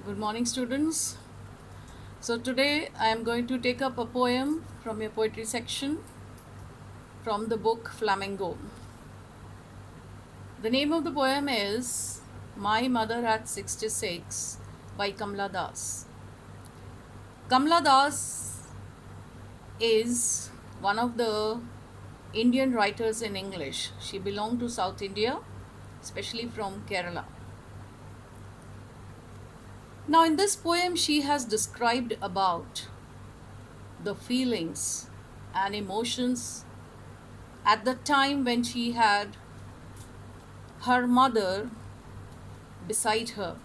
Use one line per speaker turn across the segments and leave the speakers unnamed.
Good morning, students. So, today I am going to take up a poem from your poetry section from the book Flamingo. The name of the poem is My Mother at 66 by Kamla Das. Kamla Das is one of the Indian writers in English. She belonged to South India, especially from Kerala. Now, in this poem, she has described about the feelings and emotions at the time when she had her mother beside her.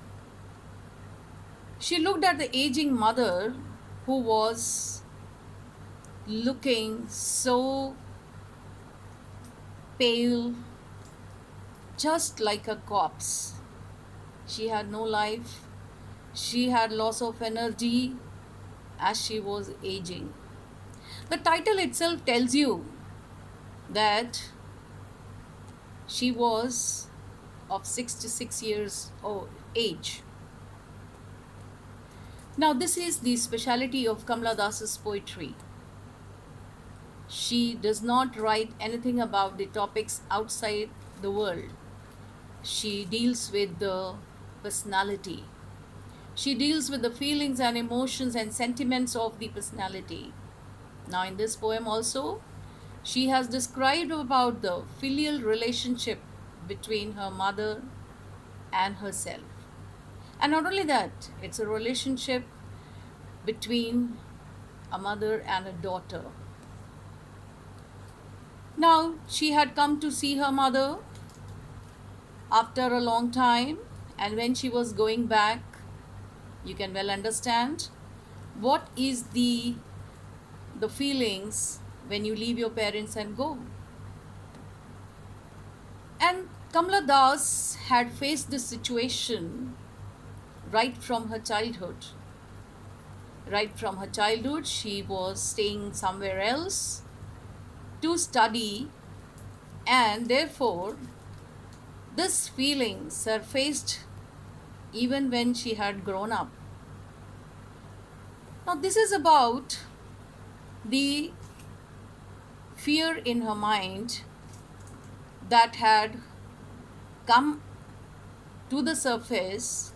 She looked at the aging mother who was looking so pale, just like a corpse. She had no life, she had loss of energy as she was aging. The title itself tells you that she was of 66 years of age. Now, this is the speciality of Kamla Das's poetry. She does not write anything about the topics outside the world. She deals with the personality. She deals with the feelings and emotions and sentiments of the personality. Now, in this poem also, she has described about the filial relationship between her mother and herself. And not only that, it's a relationship between a mother and a daughter. Now, she had come to see her mother after a long time, and when she was going back, you can well understand what is the feelings when you leave your parents and go. And Kamla Das had faced this situation right from her childhood. Right from her childhood, she was staying somewhere else to study, and therefore, this feeling surfaced even when she had grown up. Now, this is about the fear in her mind that had come to the surface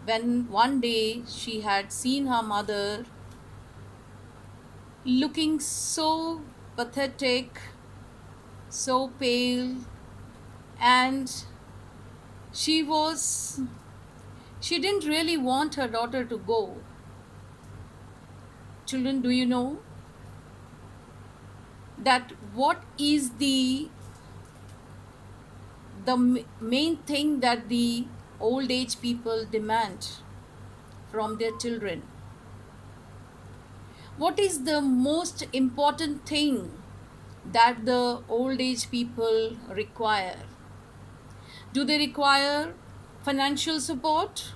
when one day she had seen her mother looking so pathetic, so pale, and she didn't really want her daughter to go. Children, do you know that what is the main thing that the old age people demand from their children? What is the most important thing that the old age people require? Do they require financial support?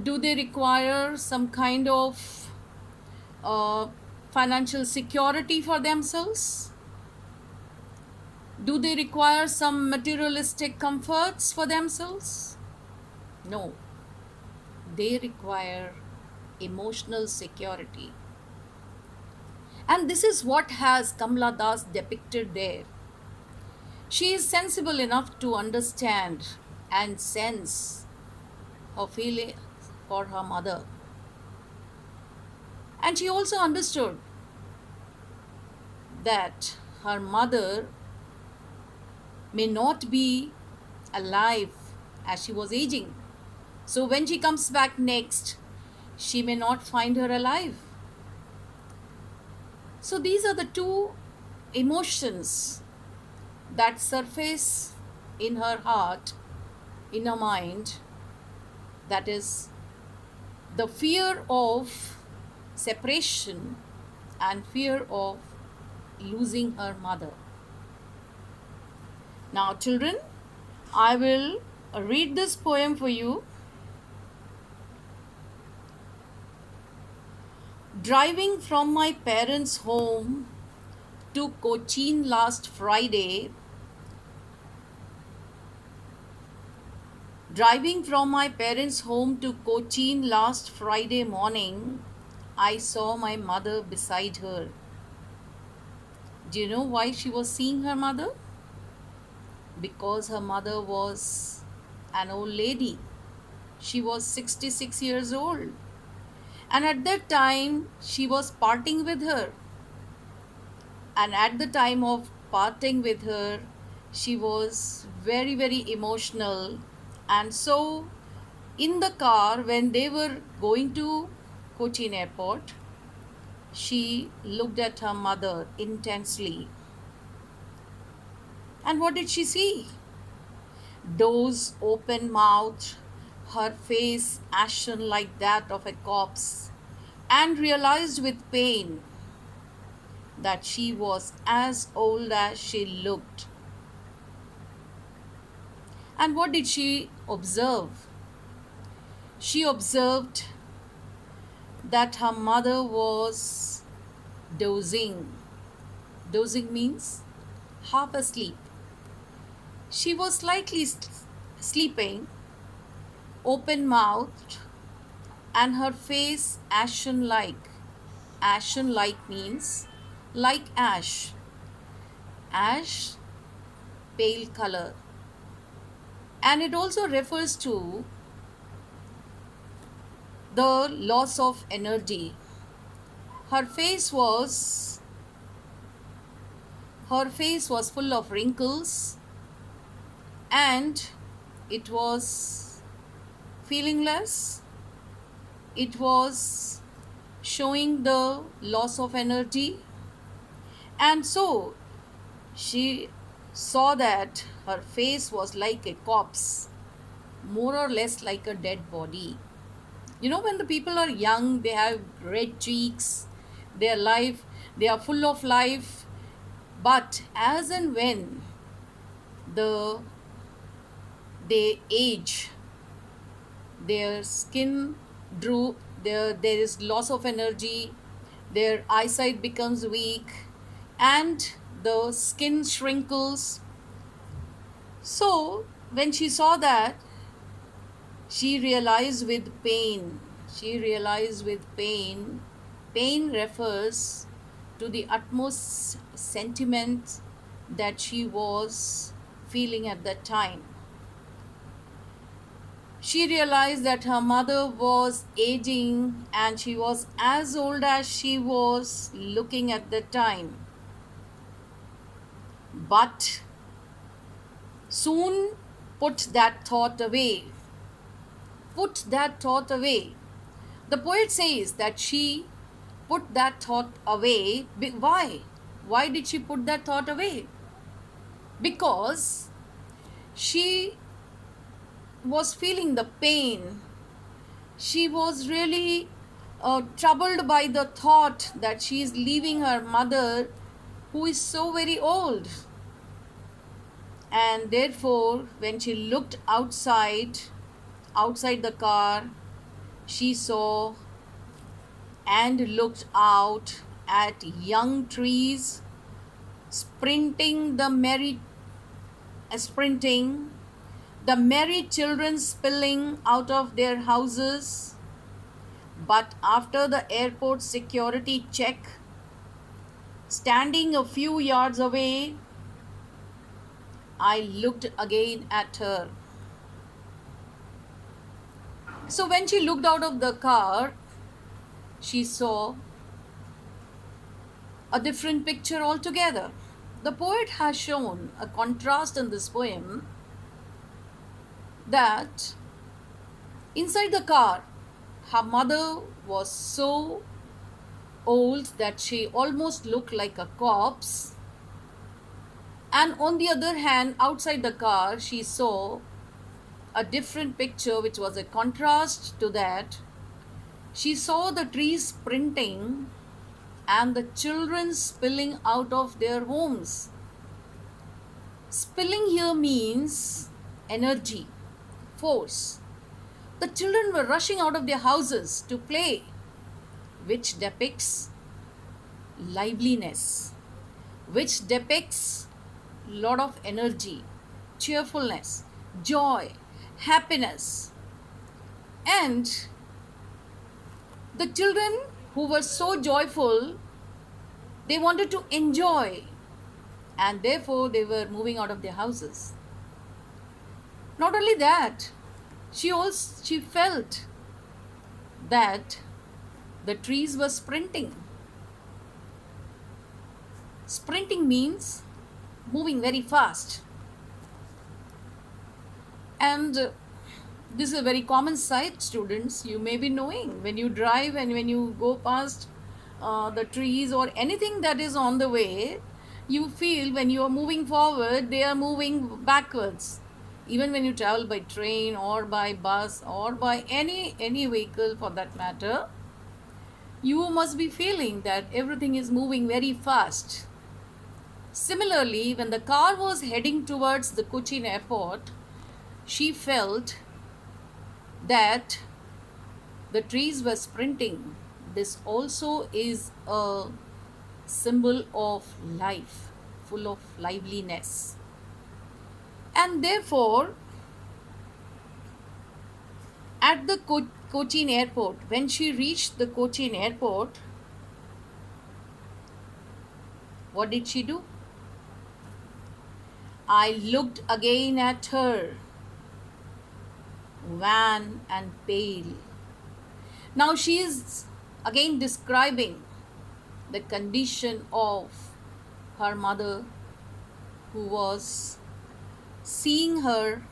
Do they require some kind of uh, financial security for themselves? Do they require some materialistic comforts for themselves? No, they require emotional security. And this is what has Kamla Das depicted there. She is sensible enough to understand and sense her feeling for her mother. And she also understood that her mother may not be alive as she was aging. So when she comes back next, she may not find her alive. So these are the two emotions that surface in her heart, in her mind, that is the fear of separation and fear of losing her mother. Now, children, I will read this poem for you. Driving from my parents' home to Cochin last Friday, Driving from my parents' home to Cochin last Friday morning, I saw my mother beside her. Do you know why she was seeing her mother? Because her mother was an old lady. She was 66 years old. And at that time, she was parting with her. And at the time of parting with her, she was very, very emotional. And so, in the car, when they were going to Cochin airport, she looked at her mother intensely. And what did she see? Those open mouth, her face ashen like that of a corpse, and realized with pain that she was as old as she looked. And what did she observe? She observed that her mother was dozing. Dozing means half asleep. She was slightly sleeping, open mouthed, and her face ashen like. Ashen like means like ash. Ash, pale color. And it also refers to the loss of energy. Her face was her face was full of wrinkles, and it was feelingless. It was showing the loss of energy. And so she saw that her face was like a corpse, more or less like a dead body. You know, when the people are young, they have red cheeks, their life, they are full of life. But as and when the they age, their skin droop, there is loss of energy, their eyesight becomes weak, and the skin shrinkles. So when she saw that, she realized with pain. She realized with pain. Pain refers to the utmost sentiment that she was feeling at that time. She realized that her mother was aging and she was as old as she was looking at the time. But soon put that thought away. Put that thought away. The poet says that she put that thought away. Why? Why did she put that thought away? Because she was feeling the pain. She was really troubled by the thought that she is leaving her mother, who is so very old. And therefore, when she looked outside the car, she saw and looked out at young trees sprinting sprinting, the merry children spilling out of their houses. But after the airport security check, standing a few yards away, I looked again at her. So when she looked out of the car, she saw a different picture altogether. The poet has shown a contrast in this poem that inside the car, her mother was so old that she almost looked like a corpse. And on the other hand, outside the car, she saw a different picture which was a contrast to that. She saw the trees sprinting and the children spilling out of their homes. Spilling here means energy, force. The children were rushing out of their houses to play, which depicts liveliness, which depicts lot of energy, cheerfulness, joy, happiness. And the children who were so joyful, they wanted to enjoy, and therefore they were moving out of their houses. Not only that, she felt that the trees were sprinting. Sprinting means moving very fast. And this is a very common sight, students. You may be knowing when you drive and when you go past the trees or anything that is on the way, you feel when you are moving forward, they are moving backwards. Even when you travel by train or by bus or by any vehicle for that matter, you must be feeling that everything is moving very fast. Similarly, when the car was heading towards the Cochin airport, she felt that the trees were sprinting. This also is a symbol of life, full of liveliness. And therefore, at the Cochin airport, when she reached the Cochin airport, what did she do? I looked again at her, wan and pale. Now she is again describing the condition of her mother, who was seeing her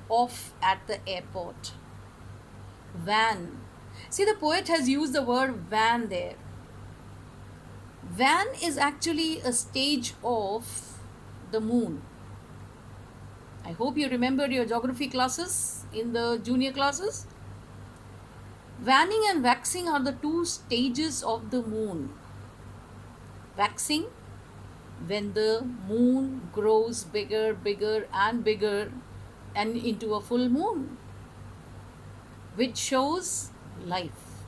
off at the airport. Wan. See, the poet has used the word wan there. Wan is actually a stage of the moon. I hope you remember your geography classes in the junior classes. Waning and waxing are the two stages of the moon. Waxing, when the moon grows bigger and bigger and into a full moon, which shows life.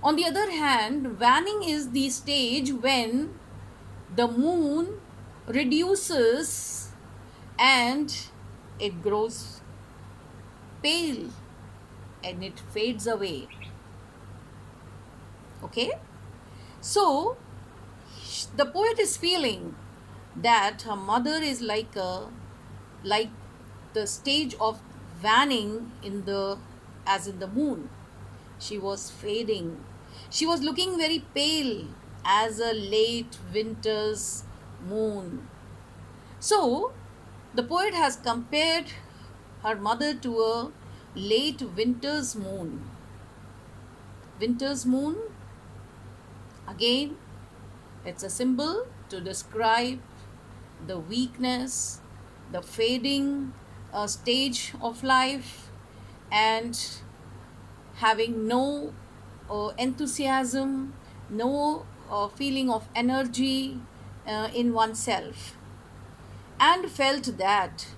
On the other hand, waning is the stage when the moon reduces and it grows pale and it fades away. Okay? So, the poet is feeling that her mother is like the stage of waning in the as in the moon. She was fading. She was looking very pale as a late winter's moon. So, the poet has compared her mother to a late winter's moon. Winter's moon, again, it's a symbol to describe the weakness, the fading stage of life, and having no enthusiasm, no feeling of energy in oneself, and felt that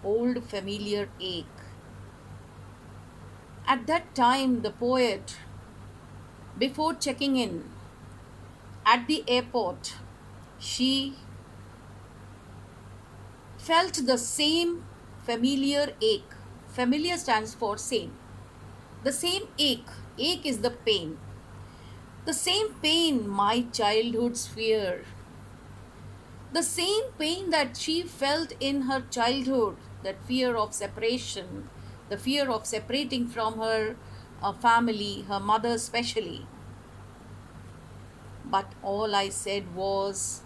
old familiar ache. At that time, the poet, before checking in at the airport, she felt the same familiar ache. Familiar stands for same. The same ache. Ache is the pain. The same pain, my childhood's fear. The same pain that she felt in her childhood, that fear of separation, the fear of separating from her family, her mother especially. But all I said was,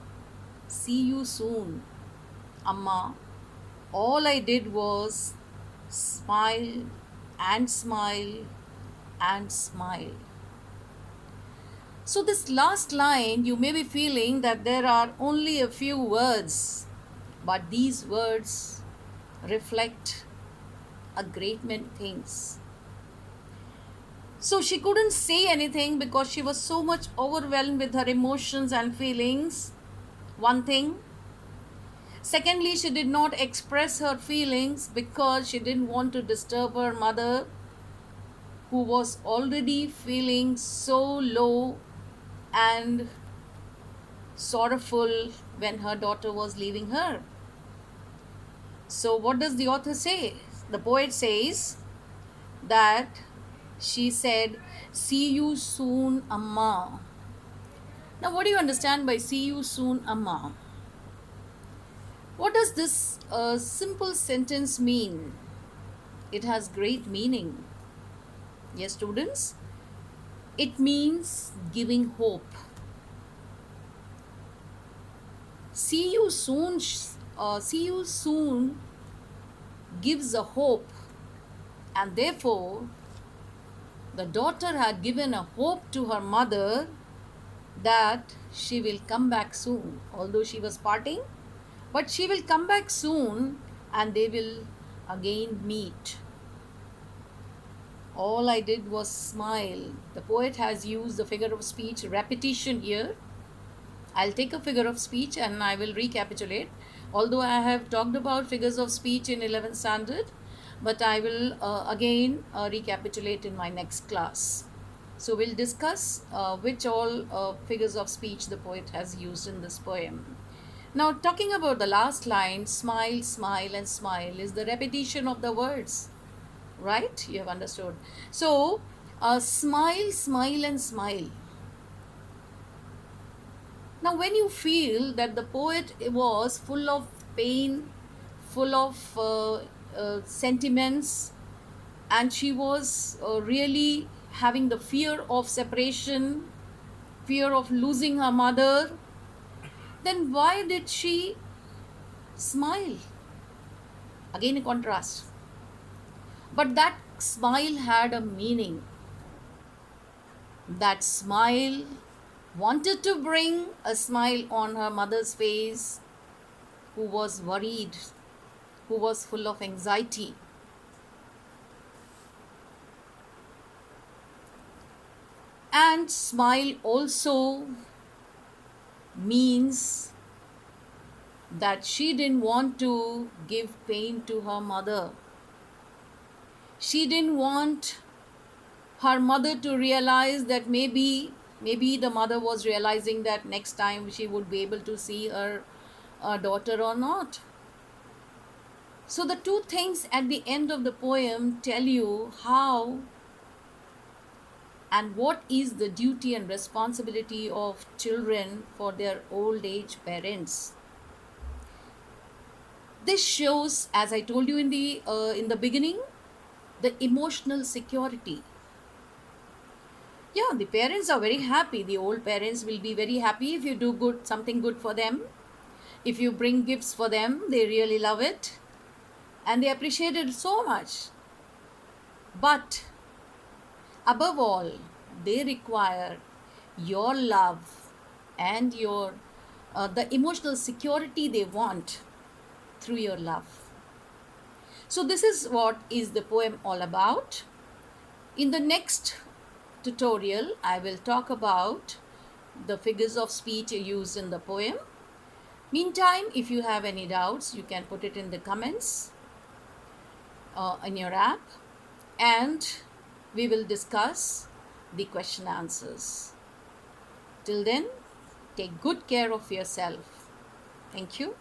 see you soon, Amma. All I did was smile and smile and smile. So, this last line, you may be feeling that there are only a few words, but these words reflect a great many things. So, she couldn't say anything because she was so much overwhelmed with her emotions and feelings. One thing. Secondly, she did not express her feelings because she didn't want to disturb her mother, who was already feeling so low and sorrowful when her daughter was leaving her. So, what does the author say? the poet says that she said, "See you soon, Amma." Now, what do you understand by "see you soon, Amma"? What does this simple sentence mean? It has great meaning. Yes, students? It means giving hope. See you soon, see you soon gives a hope, and therefore the daughter had given a hope to her mother that she will come back soon, although she was parting, but she will come back soon and they will again meet. All I did was smile. The poet has used the figure of speech repetition here. I'll take a figure of speech and I will recapitulate. Although I have talked about figures of speech in 11th standard, but I will again recapitulate in my next class. So we'll discuss which all figures of speech the poet has used in this poem. Now, talking about the last line, smile, smile, and smile, is the repetition of the words, right? You have understood. So, smile, smile, and smile. Now, when you feel that the poet was full of pain, full of sentiments, and she was really having the fear of separation, fear of losing her mother, then why did she smile? Again, a contrast. But that smile had a meaning. That smile wanted to bring a smile on her mother's face, who was worried, who was full of anxiety. And smile also means that she didn't want to give pain to her mother. She didn't want her mother to realize that maybe the mother was realizing that next time she would be able to see her daughter or not. So the two things at the end of the poem tell you how and what is the duty and responsibility of children for their old age parents. This shows, as I told you in the beginning, the emotional security. Yeah, the parents are very happy. The old parents will be very happy if you do something good for them. If you bring gifts for them, they really love it and they appreciate it so much. But above all, they require your love and your the emotional security they want through your love. So this is what is the poem all about. In the next tutorial, I will talk about the figures of speech used in the poem. Meantime, if you have any doubts, you can put it in the comments in your app, and we will discuss the question answers. Till then, take good care of yourself. Thank you.